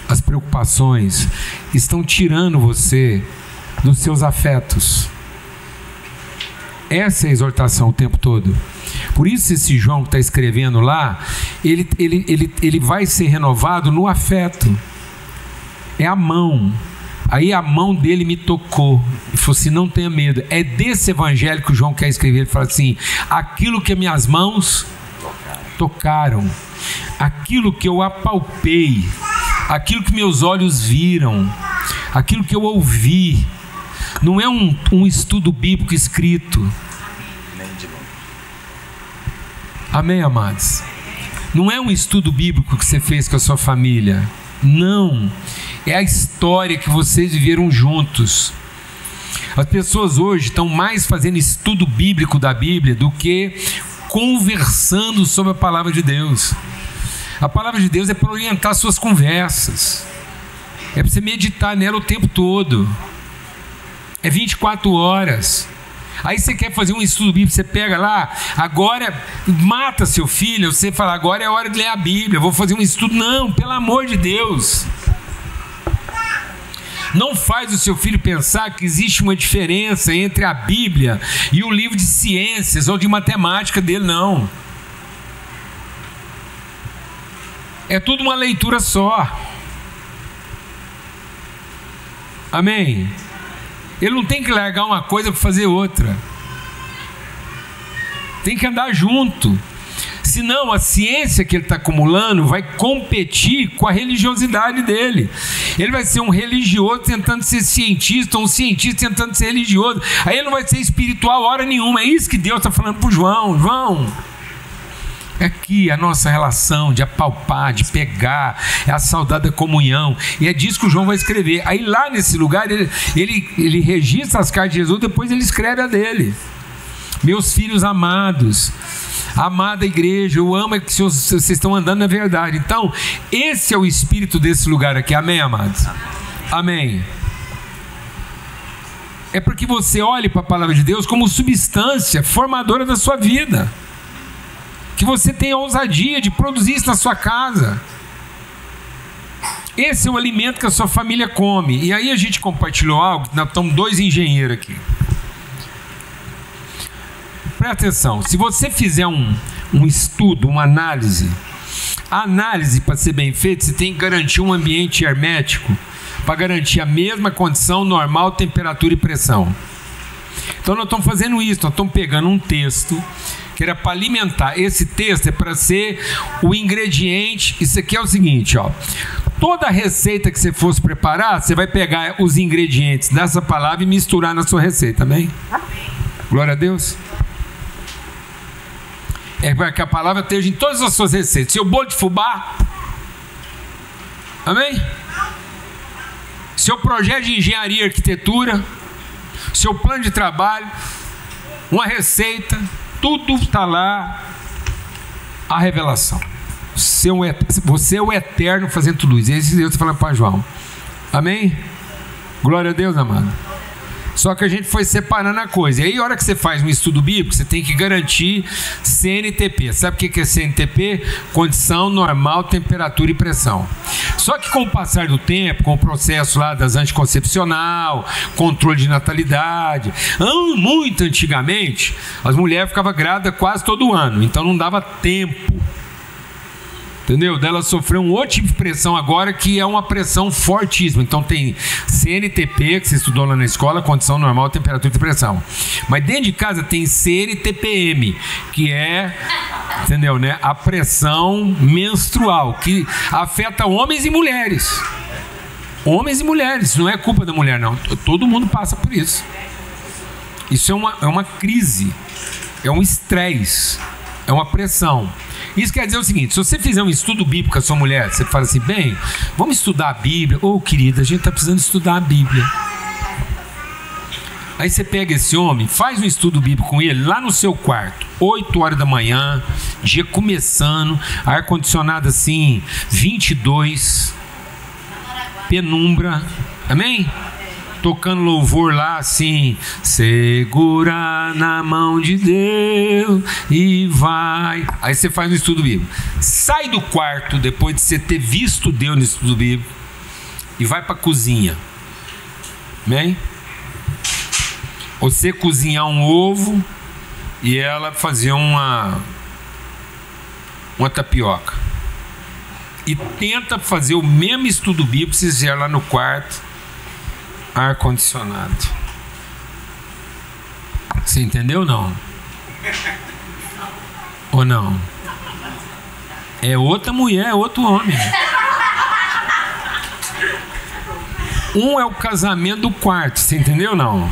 as preocupações, estão tirando você dos seus afetos. Essa é a exortação o tempo todo. Por isso esse João que está escrevendo lá, ele vai ser renovado no afeto. É a mão. Aí a mão dele me tocou. Ele falou assim: não tenha medo. É desse evangelho que o João quer escrever. Ele fala assim: aquilo que minhas mãos tocaram, aquilo que eu apalpei, aquilo que meus olhos viram, aquilo que eu ouvi. Não é um estudo bíblico escrito. Amém, amados? Não é um estudo bíblico que você fez com a sua família. Não. É a história que vocês viveram juntos. As pessoas hoje estão mais fazendo estudo bíblico da Bíblia do que conversando sobre a palavra de Deus. A palavra de Deus é para orientar suas conversas. É para você meditar nela o tempo todo. É 24 horas. Aí você quer fazer um estudo bíblico, você pega lá, agora mata seu filho, você fala: agora é hora de ler a Bíblia, vou fazer um estudo. Não, pelo amor de Deus. Não faz o seu filho pensar que existe uma diferença entre a Bíblia e o livro de ciências ou de matemática dele, não. É tudo uma leitura só. Amém? Ele não tem que largar uma coisa para fazer outra. Tem que andar junto. Senão a ciência que ele está acumulando vai competir com a religiosidade dele. Ele vai ser um religioso tentando ser cientista, ou um cientista tentando ser religioso. Aí ele não vai ser espiritual hora nenhuma. É isso que Deus está falando para o João. João, aqui a nossa relação de apalpar, de pegar, é a saudade da comunhão, e é disso que o João vai escrever. Aí lá nesse lugar ele registra as cartas de Jesus, depois ele escreve a dele: meus filhos amados, Amada igreja, eu amo que vocês estão andando na verdade. Então, esse é o espírito desse lugar aqui. Amém, amados? Amém. É para que você olhe para a palavra de Deus como substância formadora da sua vida. Que você tenha ousadia de produzir isso na sua casa. Esse é o alimento que a sua família come. E aí a gente compartilhou algo. Nós estamos 2 engenheiros aqui. Presta atenção. Se você fizer um estudo, uma análise, a análise, para ser bem feita, você tem que garantir um ambiente hermético para garantir a mesma condição normal, temperatura e pressão. Então nós estamos fazendo isso. Nós estamos pegando um texto que era para alimentar. Esse texto é para ser o ingrediente. Isso aqui é o seguinte, ó. Toda receita que você fosse preparar, você vai pegar os ingredientes dessa palavra e misturar na sua receita, amém? Glória a Deus. É para que a palavra esteja em todas as suas receitas. Seu bolo de fubá, amém? Seu projeto de engenharia e arquitetura, seu plano de trabalho, uma receita, tudo está lá, a revelação. Você é o eterno fazendo tudo isso. Esse Deus está falando para João. Amém? Glória a Deus, amado. Só que a gente foi separando a coisa. E aí, a hora que você faz um estudo bíblico, você tem que garantir CNTP. Sabe o que é CNTP? Condição normal, temperatura e pressão. Só que com o passar do tempo, com o processo lá das anticoncepcional, controle de natalidade, muito antigamente, as mulheres ficavam grávidas quase todo ano. Então não dava tempo. Entendeu? Dela sofreu um outro tipo de pressão agora, que é uma pressão fortíssima. Então tem CNTP, que você estudou lá na escola, condição normal, temperatura e pressão. Mas dentro de casa tem CNTPM, que é, entendeu, né? A pressão menstrual, que afeta homens e mulheres. Homens e mulheres, não é culpa da mulher, não. Todo mundo passa por isso. Isso é uma crise, é um estresse, é uma pressão. Isso quer dizer o seguinte: se você fizer um estudo bíblico com a sua mulher, você fala assim, bem, vamos estudar a Bíblia. Querida, a gente está precisando estudar a Bíblia. Aí você pega esse homem, faz um estudo bíblico com ele lá no seu quarto, 8 horas da manhã, dia começando, ar-condicionado assim, 22, penumbra, amém? Tocando louvor lá assim, segura na mão de Deus e vai. Aí você faz um estudo bíblico. Sai do quarto depois de você ter visto Deus no estudo bíblico e vai para a cozinha. Amém? Você cozinhar um ovo e ela fazer uma tapioca. E tenta fazer o mesmo estudo bíblico se fizer lá no quarto, ar-condicionado. Você entendeu ou não? Ou não? É outra mulher, é outro homem. Um é o casamento do quarto, você entendeu ou não?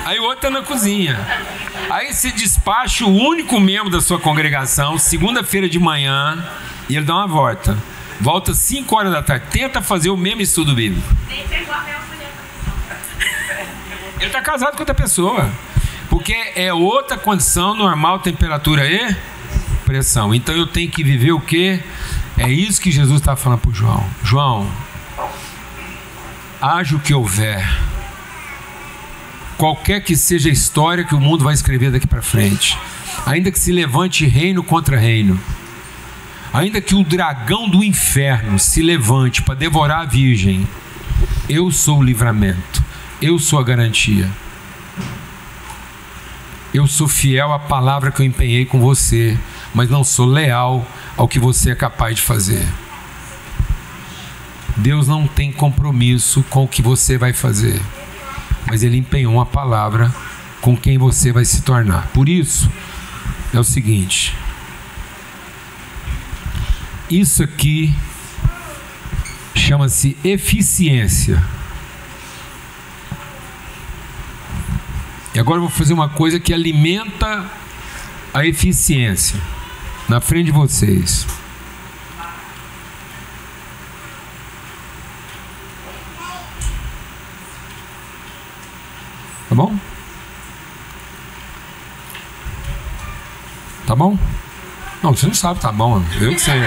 Aí o outro é na cozinha. Aí você despacha o único membro da sua congregação, segunda-feira de manhã, e ele dá uma volta. Volta 5 horas da tarde, tenta fazer o mesmo estudo bíblico. Ele está casado com outra pessoa, porque é outra condição normal, temperatura e pressão. Então eu tenho que viver o quê? É isso que Jesus está falando para o João. João, haja o que houver, qualquer que seja a história que o mundo vai escrever daqui para frente, ainda que se levante reino contra reino, ainda que o dragão do inferno se levante para devorar a virgem, eu sou o livramento, eu sou a garantia. Eu sou fiel à palavra que eu empenhei com você, mas não sou leal ao que você é capaz de fazer. Deus não tem compromisso com o que você vai fazer, mas Ele empenhou uma palavra com quem você vai se tornar. Por isso, é o seguinte: isso aqui chama-se eficiência. E agora eu vou fazer uma coisa que alimenta a eficiência na frente de vocês. Tá bom? Tá bom? Não, você não sabe, tá bom. Eu que sei.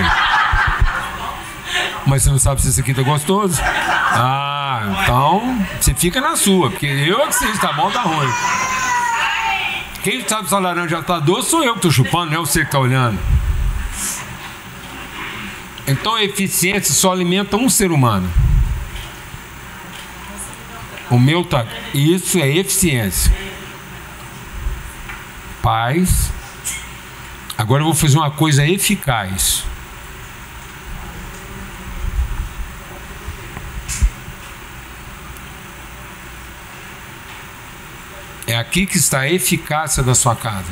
Mas você não sabe se isso aqui tá gostoso? Ah, então você fica na sua, porque eu que sei se tá bom ou tá ruim. Quem sabe se a laranja já tá doce sou eu que tô chupando, não é você que tá olhando. Então a eficiência só alimenta um ser humano. O meu tá. Isso é eficiência. Paz. Agora eu vou fazer uma coisa eficaz. É aqui que está a eficácia da sua casa.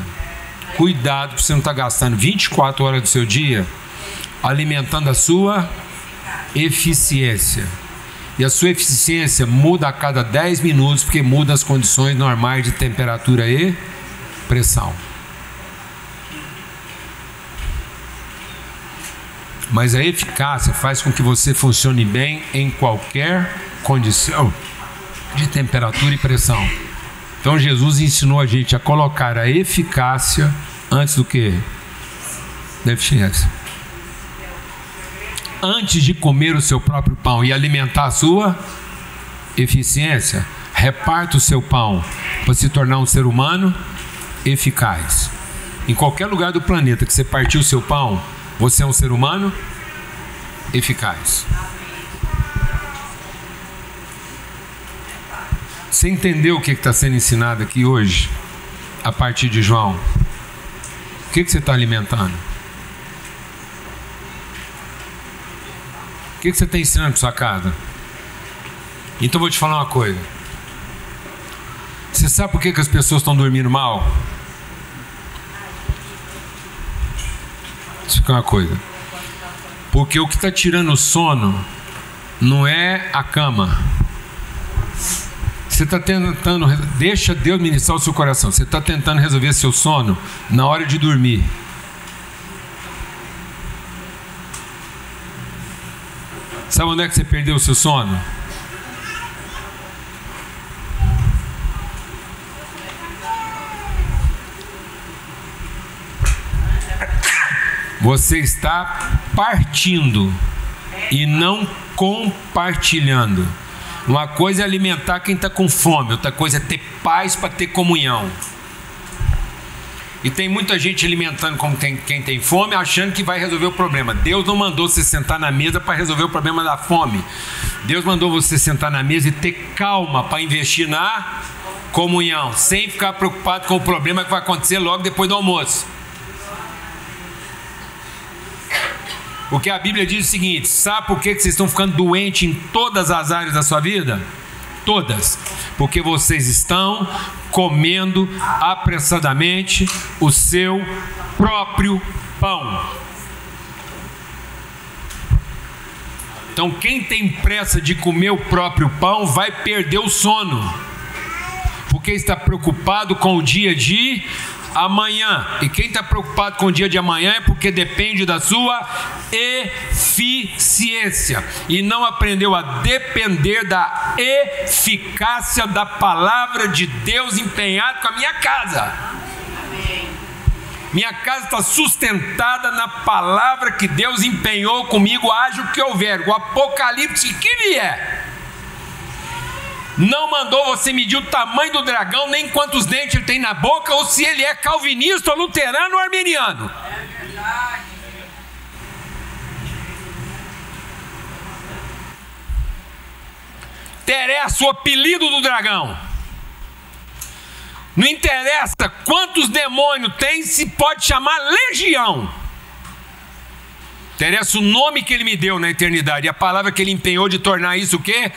Cuidado para você não estar gastando 24 horas do seu dia alimentando a sua eficiência. E a sua eficiência muda a cada 10 minutos, porque muda as condições normais de temperatura e pressão. Mas a eficácia faz com que você funcione bem em qualquer condição de temperatura e pressão. Então Jesus ensinou a gente a colocar a eficácia antes do que? Da eficiência. Antes de comer o seu próprio pão e alimentar a sua eficiência, reparta o seu pão para se tornar um ser humano eficaz. Em qualquer lugar do planeta que você partir o seu pão, você é um ser humano eficaz. Você entendeu o que está sendo ensinado aqui hoje, a partir de João? O que você está alimentando? O que você está ensinando para sua casa? Então eu vou te falar uma coisa. Você sabe por que as pessoas estão dormindo mal? Isso é uma coisa. Porque o que está tirando o sono não é a cama. Você está tentando, deixa Deus ministrar o seu coração. Você está tentando resolver seu sono na hora de dormir. Sabe onde é que você perdeu o seu sono? Você está partindo e não compartilhando. Uma coisa é alimentar quem está com fome, outra coisa é ter paz para ter comunhão. E tem muita gente alimentando como quem tem fome, achando que vai resolver o problema. Deus não mandou você sentar na mesa para resolver o problema da fome. Deus mandou você sentar na mesa e ter calma para investir na comunhão, sem ficar preocupado com o problema que vai acontecer logo depois do almoço. Porque a Bíblia diz o seguinte: sabe por que vocês estão ficando doentes em todas as áreas da sua vida? Todas. Porque vocês estão comendo apressadamente o seu próprio pão. Então quem tem pressa de comer o próprio pão vai perder o sono, porque está preocupado com o dia de amanhã. E quem está preocupado com o dia de amanhã é porque depende da sua eficiência e não aprendeu a depender da eficácia da palavra de Deus empenhada com a minha casa. Minha casa está sustentada na palavra que Deus empenhou comigo, haja o que houver, o apocalipse que vier. Não mandou você medir o tamanho do dragão, nem quantos dentes ele tem na boca, ou se ele é calvinista, ou luterano ou arminiano. É verdade. Interessa o apelido do dragão. Não interessa quantos demônios tem, se pode chamar legião. Interessa o nome que ele me deu na eternidade, e a palavra que ele empenhou de tornar isso o quê?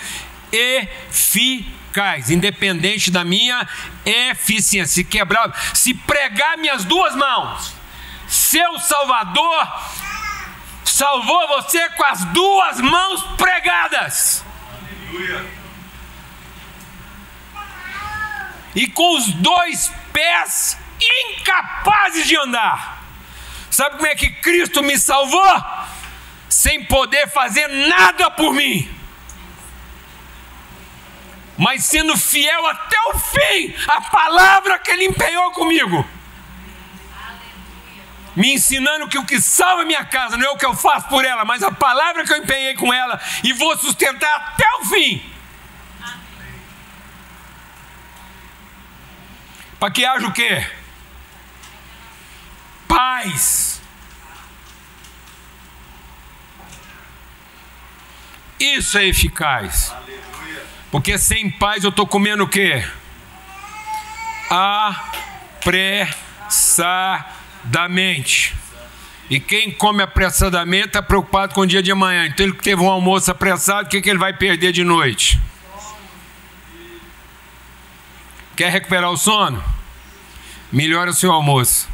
Eficaz, independente da minha eficiência. Se quebrar, se pregar minhas duas mãos, seu Salvador salvou você com as duas mãos pregadas. Aleluia. E com os dois pés incapazes de andar. Sabe como é que Cristo me salvou? Sem poder fazer nada por mim, mas sendo fiel até o fim à palavra que ele empenhou comigo. Aleluia. me ensinando que o que salva minha casa não é o que eu faço por ela, mas a palavra que eu empenhei com ela e vou sustentar até o fim. Para que haja o quê? Paz. Isso é eficaz. Porque sem paz eu estou comendo o quê? Apressadamente. E quem come apressadamente está preocupado com o dia de amanhã. Então ele teve um almoço apressado, o que ele vai perder de noite? Quer recuperar o sono? Melhora o seu almoço.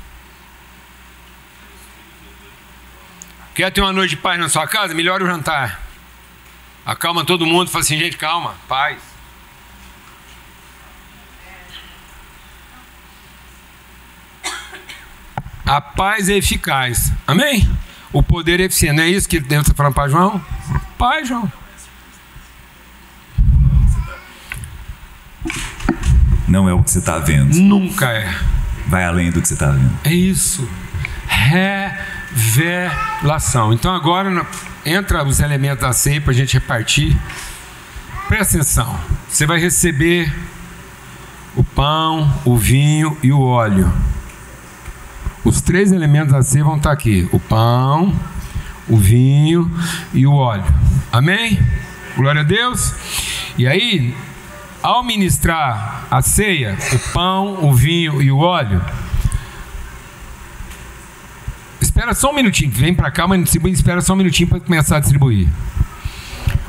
Quer ter uma noite de paz na sua casa? Melhora o jantar. Acalma todo mundo, fala assim, gente, calma, paz. A paz é eficaz. Amém? O poder é eficiente. Não é isso que Deus está falando para João? Paz, João. Não é o que você está vendo. Nunca é. Vai além do que você está vendo. É isso. Revelação. Então agora entra os elementos da ceia para a gente repartir. Presta atenção. Você vai receber o pão, o vinho e o óleo. Os 3 elementos da ceia vão estar aqui: o pão, o vinho e o óleo. Amém? Glória a Deus. E aí, ao ministrar a ceia, o pão, o vinho e o óleo, espera só um minutinho, vem para cá, mas espera só um minutinho para começar a distribuir.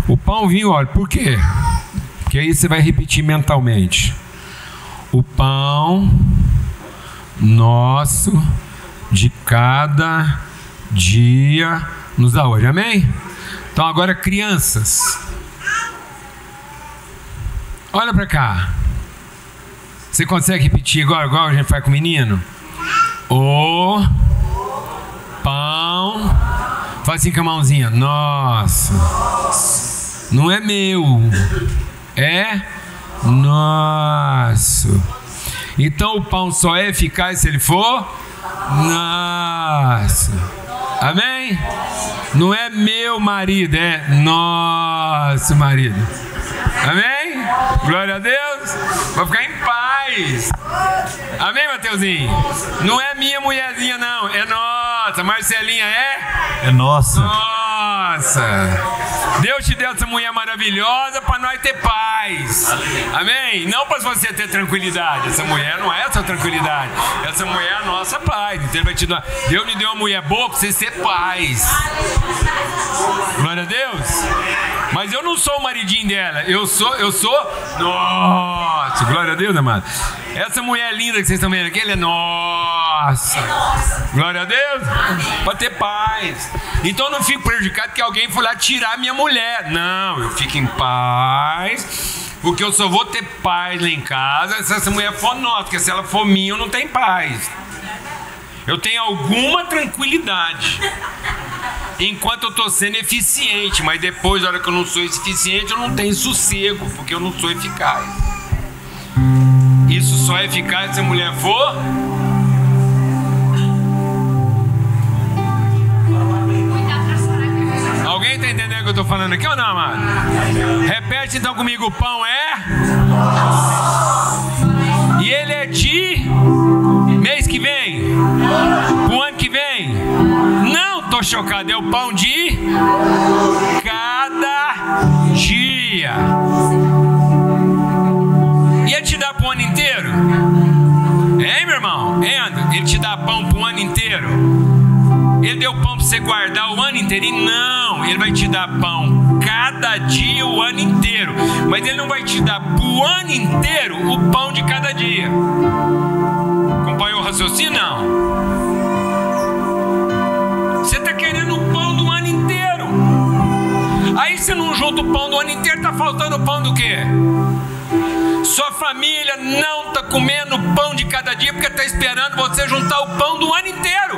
O pão, o vinho e o óleo, por quê? Porque aí você vai repetir mentalmente: o pão nosso de cada dia nos dá hoje. Amém? Então agora, crianças, olha para cá. Você consegue repetir igual a gente faz com o menino? O pão. Faz assim com a mãozinha. Nossa. Não é meu. É nosso. Então o pão só é eficaz se ele for nosso. Amém? Não é meu marido, é nosso marido. Amém? Glória a Deus. Vai ficar em paz. Amém, Mateuzinho? Não é minha mulherzinha, não. É nossa. Marcelinha é nossa. Nossa. Deus te deu essa mulher maravilhosa para nós ter paz. Amém? Não para você ter tranquilidade. Essa mulher não é essa tranquilidade. Essa mulher é a nossa paz. Então ele vai te dar. Deus me deu uma mulher boa para você ter paz. Glória a Deus. Mas eu não sou o maridinho dela. Eu sou. Nossa, glória a Deus, amado. Essa mulher linda que vocês estão vendo aqui, ela é nossa. Glória a Deus. Para ter paz. Então eu não fico prejudicado que alguém for lá tirar minha mulher. Não, eu fico em paz. Porque eu só vou ter paz lá em casa se essa mulher for nossa. Porque se ela for minha, eu não tenho paz. Eu tenho alguma tranquilidade enquanto eu estou sendo eficiente, mas depois, na hora que eu não sou eficiente, eu não tenho sossego, porque eu não sou eficaz. Isso só é eficaz se a mulher for Alguém está entendendo o que eu estou falando aqui ou não, amado? Repete então comigo: o pão é e ele é de mês que vem, o ano que vem. Não estou chocado, é o pão de cada dia. E ele te dá para o ano inteiro? Hein, meu irmão? Ele te dá pão para o ano inteiro? Ele deu pão para você guardar o ano inteiro? Não, ele vai te dar pão cada dia o ano inteiro. Mas ele não vai te dar para o ano inteiro o pão de cada dia. Acompanhou o raciocínio? Não. Você está querendo o pão do ano inteiro. Aí você não junta o pão do ano inteiro, está faltando o pão do quê? Sua família não está comendo o pão de cada dia porque está esperando você juntar o pão do ano inteiro.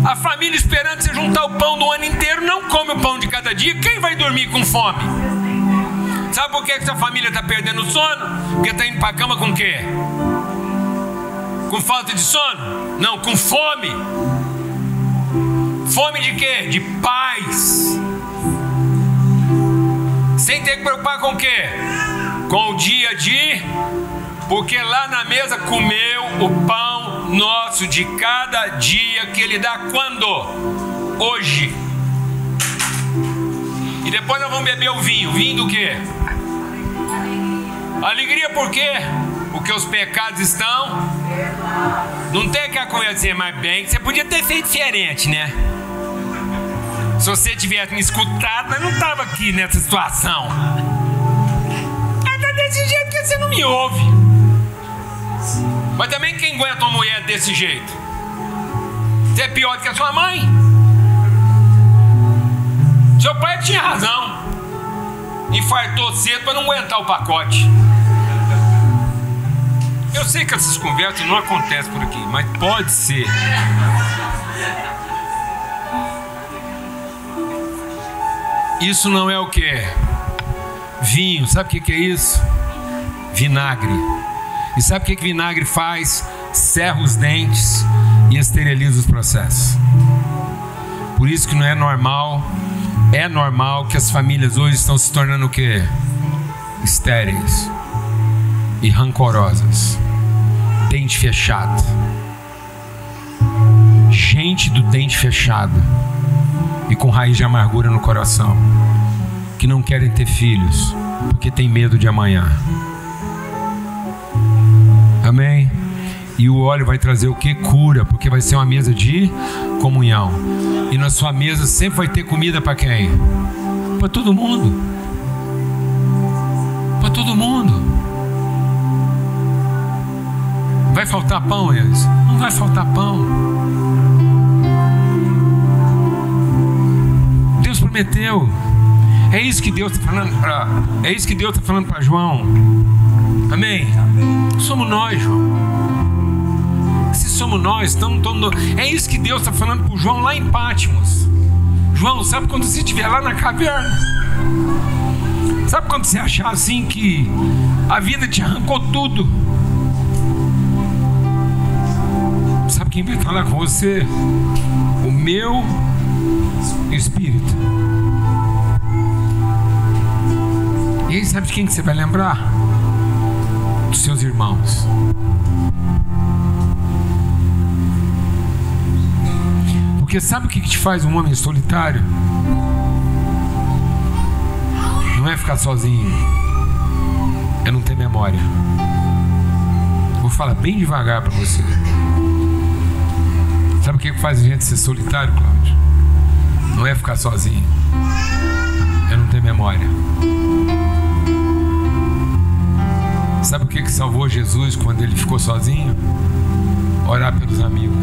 A família esperando você juntar o pão do ano inteiro não come o pão de cada dia. Quem vai dormir com fome? Sabe por que sua família está perdendo o sono? Porque está indo para a cama com o quê? Com falta de sono? Não, com fome. Fome de quê? De paz. Sem ter que preocupar com o quê? Com o dia de... Porque lá na mesa comeu o pão nosso de cada dia que Ele dá quando? Hoje. E depois nós vamos beber o vinho. Vinho do quê? Alegria por quê? Porque os pecados estão... Não tem aquela coisa assim, mas bem, você podia ter feito diferente, né? Se você tivesse me escutado, mas não estava aqui nessa situação. Mas tá desse jeito que você não me ouve. Mas também quem aguenta uma mulher desse jeito? Você é pior do que a sua mãe? Seu pai tinha razão. Infartou cedo para não aguentar o pacote. Eu sei que essas conversas não acontecem por aqui, mas pode ser. Isso não é o que? Vinho. Sabe o que é isso? Vinagre. E sabe o que vinagre faz? Serra os dentes e esteriliza os processos. Por isso que não é normal. É normal que as famílias hoje estão se tornando o quê? Estéreis e rancorosas. Dente fechado. Gente do dente fechado e com raiz de amargura no coração, que não querem ter filhos porque tem medo de amanhã. Amém? E o óleo vai trazer o que? Cura, porque vai ser uma mesa de comunhão. E na sua mesa sempre vai ter comida para quem? Para todo mundo. Para todo mundo. Vai faltar pão, eles? Não vai faltar pão. Deus prometeu. É isso que Deus está falando para João. Amém? Somos nós, João. Se somos nós, é isso que Deus está falando para o João lá em Pátimos. João, sabe quando você estiver lá na caverna? Sabe quando você achar assim que a vida te arrancou tudo? Sabe quem vai falar com você? O meu Espírito. E aí, sabe de quem que você vai lembrar? Dos seus irmãos. Porque sabe o que te faz um homem solitário? Não é ficar sozinho, é não ter memória. Vou falar bem devagar para você. Sabe o que faz a gente ser solitário, Cláudio? Não é ficar sozinho, é não ter memória. Sabe o que salvou Jesus quando ele ficou sozinho? Orar pelos amigos.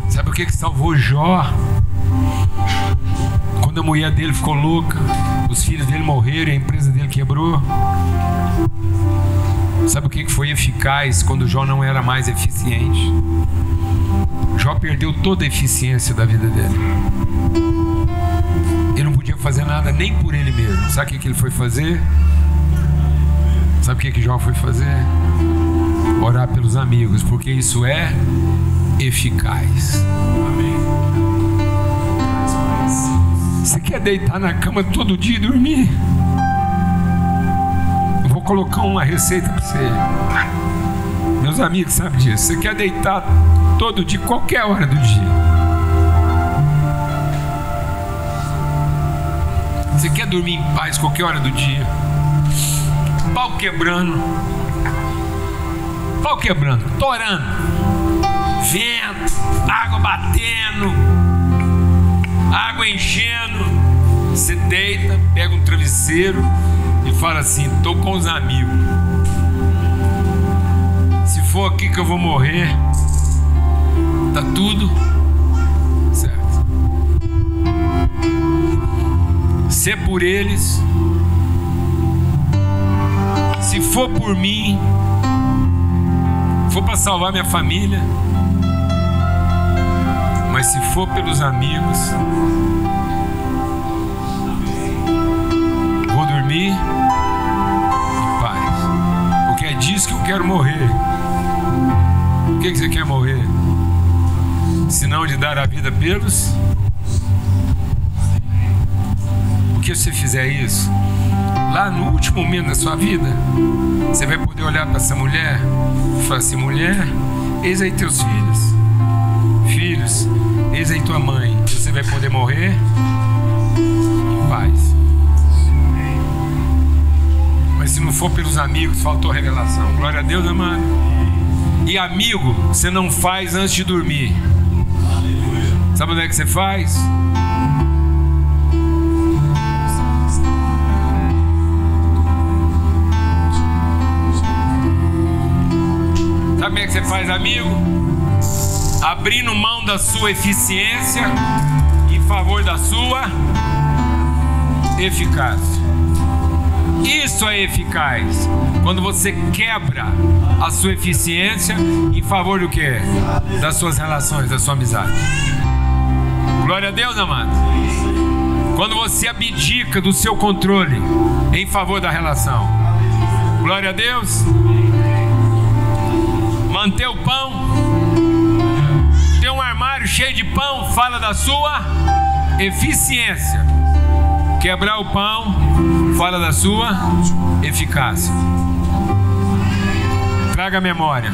Sabe o que salvou Jó? Quando a mulher dele ficou louca, os filhos dele morreram e a empresa dele quebrou. Sabe o que foi eficaz quando Jó não era mais eficiente? Jó perdeu toda a eficiência da vida dele. Ele não podia fazer nada nem por ele mesmo. Sabe o que ele foi fazer? Sabe o que Jó foi fazer? Orar pelos amigos, porque isso é eficaz. Amém. Você quer deitar na cama todo dia e dormir? Eu vou colocar uma receita para você. Meus amigos sabem disso. Você quer deitar todo dia, qualquer hora do dia. Você quer dormir em paz qualquer hora do dia. Pau quebrando, torando, vento, água batendo, água enchendo. Você deita, pega um travesseiro e fala assim: tô com os amigos. Se for aqui que eu vou morrer, tá tudo certo. Se é por eles, se for por mim, for para salvar minha família, mas se for pelos amigos, vou dormir em paz, porque é disso que eu quero morrer. e dar a vida pelos. Porque se você fizer isso, lá no último momento da sua vida, você vai poder olhar para essa mulher e falar assim: mulher, eis aí teus filhos. Filhos, eis aí tua mãe. E você vai poder morrer em paz. Mas se não for pelos amigos, faltou revelação. Glória a Deus, amado. E amigo, você não faz antes de dormir. Sabe onde é que você faz? Sabe como é que você faz, amigo? Abrindo mão da sua eficiência em favor da sua eficácia. Isso é eficaz. Quando você quebra a sua eficiência em favor do quê? Das suas relações, da sua amizade. Glória a Deus, amado. Quando você abdica do seu controle em favor da relação. Glória a Deus. Manter o pão. Ter um armário cheio de pão fala da sua eficiência. Quebrar o pão fala da sua eficácia. Traga a memória.